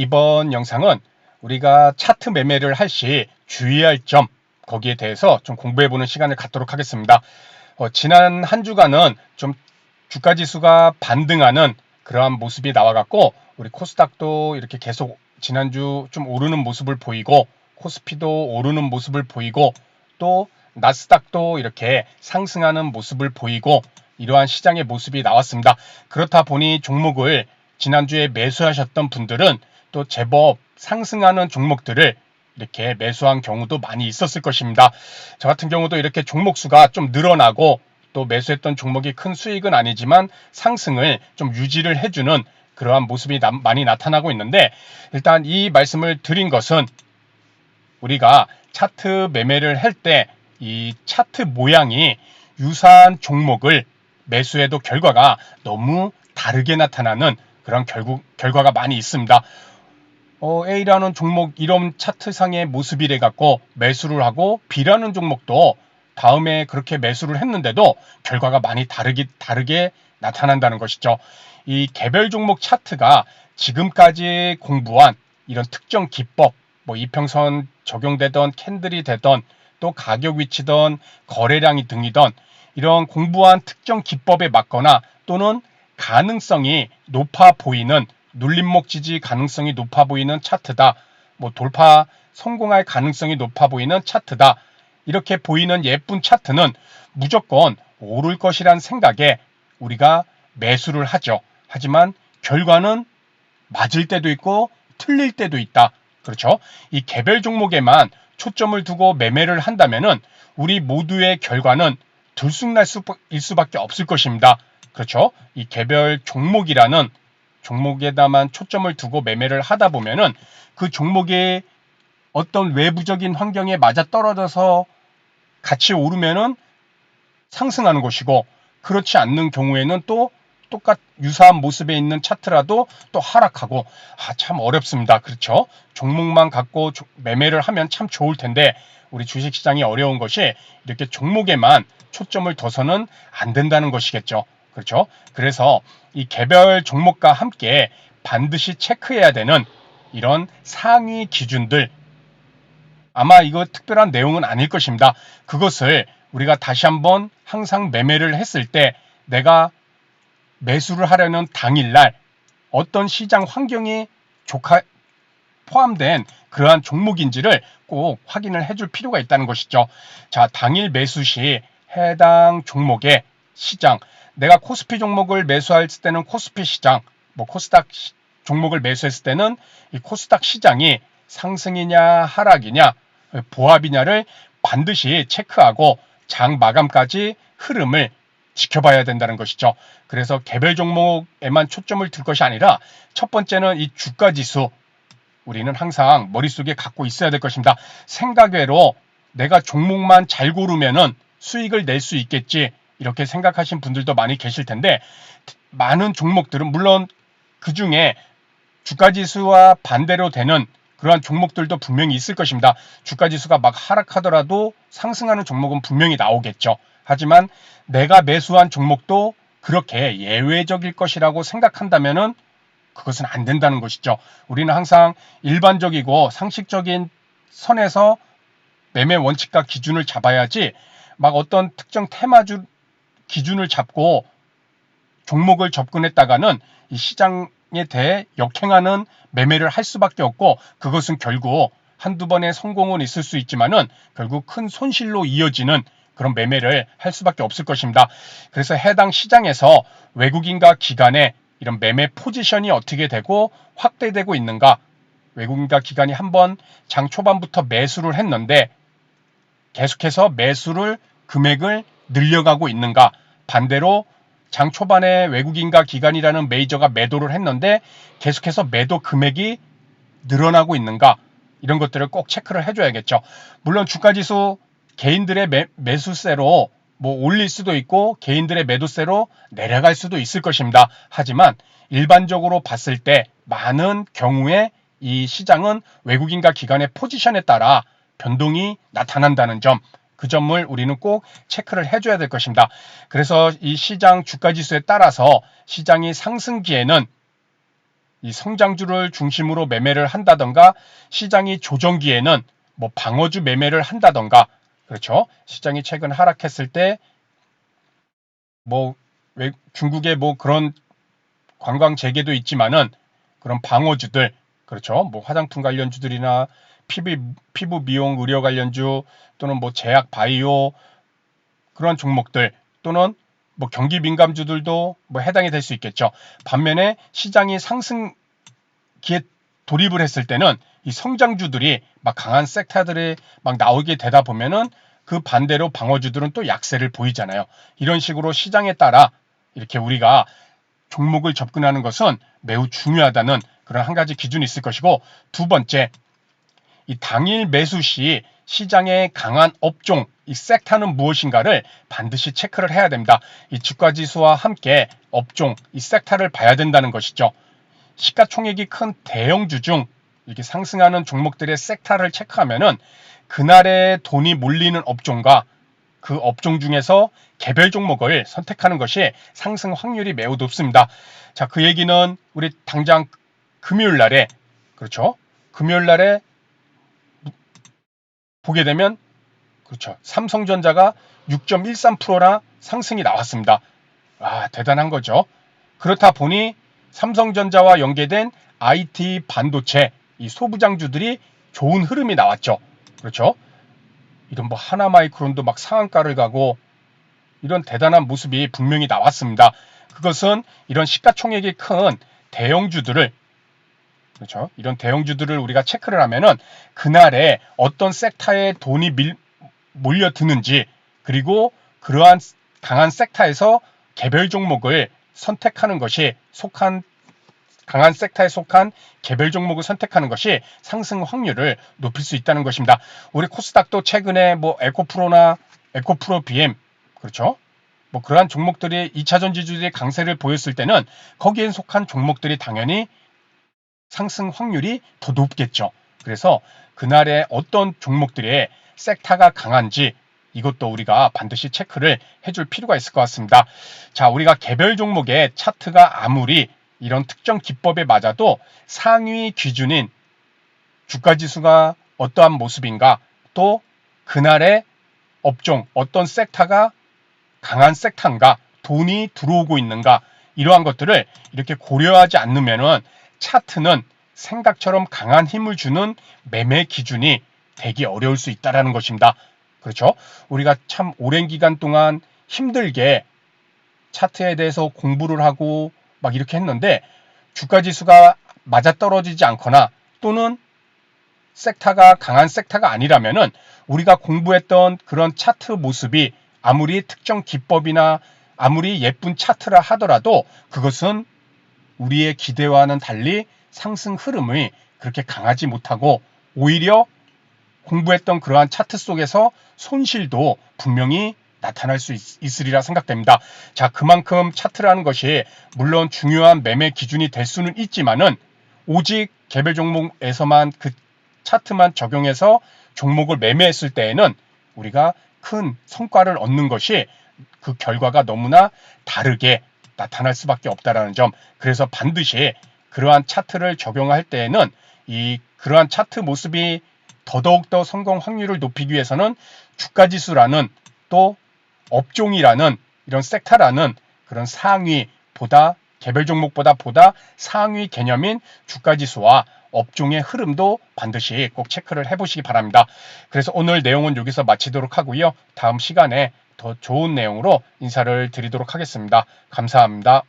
이번 영상은 우리가 차트 매매를 할 시 주의할 점, 거기에 대해서 좀 공부해보는 시간을 갖도록 하겠습니다. 지난 한 주간은 좀 주가 지수가 반등하는 그러한 모습이 나와갖고 우리 코스닥도 이렇게 계속 지난주 좀 오르는 모습을 보이고 코스피도 오르는 모습을 보이고 또 나스닥도 이렇게 상승하는 모습을 보이고 이러한 시장의 모습이 나왔습니다. 그렇다 보니 종목을 지난주에 매수하셨던 분들은 또 제법 상승하는 종목들을 이렇게 매수한 경우도 많이 있었을 것입니다. 저 같은 경우도 이렇게 종목 수가 좀 늘어나고 또 매수했던 종목이 큰 수익은 아니지만 상승을 좀 유지를 해주는 그러한 모습이 많이 나타나고 있는데, 일단 이 말씀을 드린 것은 우리가 차트 매매를 할 때 이 차트 모양이 유사한 종목을 매수해도 결과가 너무 다르게 나타나는 그런 결과가 많이 있습니다. A라는 종목 이런 차트상의 모습이래 갖고 매수를 하고 B라는 종목도 다음에 그렇게 매수를 했는데도 결과가 많이 다르게 나타난다는 것이죠. 이 개별 종목 차트가 지금까지 공부한 이런 특정 기법, 뭐 이평선 적용되던 캔들이 되던 또 가격 위치던 거래량이 등이던 이런 공부한 특정 기법에 맞거나 또는 가능성이 높아 보이는 눌림목 지지 가능성이 높아 보이는 차트다. 뭐 돌파 성공할 가능성이 높아 보이는 차트다. 이렇게 보이는 예쁜 차트는 무조건 오를 것이란 생각에 우리가 매수를 하죠. 하지만 결과는 맞을 때도 있고 틀릴 때도 있다. 그렇죠? 이 개별 종목에만 초점을 두고 매매를 한다면은 우리 모두의 결과는 들쑥날쑥일 수밖에 없을 것입니다. 그렇죠? 이 개별 종목이라는 종목에다만 초점을 두고 매매를 하다 보면은 그 종목의 어떤 외부적인 환경에 맞아떨어져서 같이 오르면은 상승하는 것이고, 그렇지 않는 경우에는 또 유사한 모습에 있는 차트라도 또 하락하고, 참 어렵습니다. 그렇죠? 종목만 갖고 매매를 하면 참 좋을 텐데 우리 주식시장이 어려운 것이 이렇게 종목에만 초점을 둬서는 안 된다는 것이겠죠. 그렇죠? 그래서 이 개별 종목과 함께 반드시 체크해야 되는 이런 상위 기준들, 아마 이거 특별한 내용은 아닐 것입니다. 그것을 우리가 다시 한번 항상 매매를 했을 때 내가 매수를 하려는 당일날 어떤 시장 환경이 포함된 그러한 종목인지를 꼭 확인을 해줄 필요가 있다는 것이죠. 자, 당일 매수 시 해당 종목의 시장, 내가 코스피 종목을 매수할 때는 코스피 시장, 뭐 코스닥 종목을 매수했을 때는 이 코스닥 시장이 상승이냐 하락이냐 보합이냐를 반드시 체크하고 장 마감까지 흐름을 지켜봐야 된다는 것이죠. 그래서 개별 종목에만 초점을 둘 것이 아니라 첫 번째는 이 주가지수, 우리는 항상 머릿속에 갖고 있어야 될 것입니다. 생각외로 내가 종목만 잘 고르면은 수익을 낼 수 있겠지, 이렇게 생각하신 분들도 많이 계실 텐데, 많은 종목들은 물론 그 중에 주가지수와 반대로 되는 그러한 종목들도 분명히 있을 것입니다. 주가지수가 막 하락하더라도 상승하는 종목은 분명히 나오겠죠. 하지만 내가 매수한 종목도 그렇게 예외적일 것이라고 생각한다면은 그것은 안 된다는 것이죠. 우리는 항상 일반적이고 상식적인 선에서 매매 원칙과 기준을 잡아야지, 막 어떤 특정 테마주 기준을 잡고 종목을 접근했다가는 이 시장에 대해 역행하는 매매를 할 수밖에 없고, 그것은 결국 한두 번의 성공은 있을 수 있지만은 결국 큰 손실로 이어지는 그런 매매를 할 수밖에 없을 것입니다. 그래서 해당 시장에서 외국인과 기관의 이런 매매 포지션이 어떻게 되고 확대되고 있는가, 외국인과 기관이 한번 장 초반부터 매수를 했는데 계속해서 매수를 금액을 늘려가고 있는가, 반대로 장 초반에 외국인과 기관이라는 메이저가 매도를 했는데 계속해서 매도 금액이 늘어나고 있는가, 이런 것들을 꼭 체크를 해줘야겠죠. 물론 주가지수 개인들의 매수세로 뭐 올릴 수도 있고 개인들의 매도세로 내려갈 수도 있을 것입니다. 하지만 일반적으로 봤을 때 많은 경우에 이 시장은 외국인과 기관의 포지션에 따라 변동이 나타난다는 점, 그 점을 우리는 꼭 체크를 해줘야 될 것입니다. 그래서 이 시장 주가지수에 따라서 시장이 상승기에는 이 성장주를 중심으로 매매를 한다던가 시장이 조정기에는 뭐 방어주 매매를 한다던가 그렇죠. 시장이 최근 하락했을 때 뭐 중국의 뭐 그런 관광 재개도 있지만은 그런 방어주들 그렇죠. 뭐 화장품 관련주들이나 피부 미용 의료 관련주 또는 뭐 제약 바이오 그런 종목들 또는 뭐 경기 민감주들도 뭐 해당이 될 수 있겠죠. 반면에 시장이 상승기에 돌입을 했을 때는 이 성장주들이 막 강한 섹터들이 막 나오게 되다 보면은 그 반대로 방어주들은 또 약세를 보이잖아요. 이런 식으로 시장에 따라 이렇게 우리가 종목을 접근하는 것은 매우 중요하다는 그런 한 가지 기준이 있을 것이고, 두 번째, 이 당일 매수 시 시장의 강한 업종, 이 섹터는 무엇인가를 반드시 체크를 해야 됩니다. 이 주가지수와 함께 업종, 이 섹터를 봐야 된다는 것이죠. 시가총액이 큰 대형주 중 이렇게 상승하는 종목들의 섹터를 체크하면은 그날의 돈이 몰리는 업종과 그 업종 중에서 개별 종목을 선택하는 것이 상승 확률이 매우 높습니다. 자, 그 얘기는 우리 당장 금요일 날에, 그렇죠? 금요일 날에 보게 되면, 그렇죠. 삼성전자가 6.13%나 상승이 나왔습니다. 아, 대단한 거죠. 그렇다 보니 삼성전자와 연계된 IT 반도체, 이 소부장주들이 좋은 흐름이 나왔죠. 그렇죠. 이런 뭐 하나마이크론도 막 상한가를 가고 이런 대단한 모습이 분명히 나왔습니다. 그것은 이런 시가총액이 큰 대형주들을, 그렇죠. 이런 대형주들을 우리가 체크를 하면은 그날에 어떤 섹터에 돈이 몰려드는지, 그리고 그러한 강한 섹터에서 개별 종목을 선택하는 것이 강한 섹터에 속한 개별 종목을 선택하는 것이 상승 확률을 높일 수 있다는 것입니다. 우리 코스닥도 최근에 뭐 에코프로나 에코프로 BM, 그렇죠? 뭐 그러한 종목들이 2차전 지주들이 강세를 보였을 때는 거기에 속한 종목들이 당연히 상승 확률이 더 높겠죠. 그래서 그날의 어떤 종목들의 섹터가 강한지 이것도 우리가 반드시 체크를 해줄 필요가 있을 것 같습니다. 자, 우리가 개별 종목의 차트가 아무리 이런 특정 기법에 맞아도 상위 기준인 주가지수가 어떠한 모습인가, 또 그날의 업종, 어떤 섹터가 강한 섹터인가, 돈이 들어오고 있는가, 이러한 것들을 이렇게 고려하지 않으면은 차트는 생각처럼 강한 힘을 주는 매매 기준이 되기 어려울 수 있다는 것입니다. 그렇죠? 우리가 참 오랜 기간 동안 힘들게 차트에 대해서 공부를 하고 막 이렇게 했는데 주가 지수가 맞아떨어지지 않거나 또는 섹터가 강한 섹터가 아니라면은 우리가 공부했던 그런 차트 모습이 아무리 특정 기법이나 아무리 예쁜 차트라 하더라도 그것은 우리의 기대와는 달리 상승 흐름이 그렇게 강하지 못하고 오히려 공부했던 그러한 차트 속에서 손실도 분명히 나타날 수 있으리라 생각됩니다. 자, 그만큼 차트라는 것이 물론 중요한 매매 기준이 될 수는 있지만은 오직 개별 종목에서만 그 차트만 적용해서 종목을 매매했을 때에는 우리가 큰 성과를 얻는 것이 그 결과가 너무나 다르게 나타날 수밖에 없다라는 점. 그래서 반드시 그러한 차트를 적용할 때에는 그러한 차트 모습이 더더욱더 성공 확률을 높이기 위해서는 주가지수라는 또 업종이라는 이런 섹터라는 그런 상위보다 개별 종목보다 상위 개념인 주가지수와 업종의 흐름도 반드시 꼭 체크를 해보시기 바랍니다. 그래서 오늘 내용은 여기서 마치도록 하고요. 다음 시간에 더 좋은 내용으로 인사를 드리도록 하겠습니다. 감사합니다.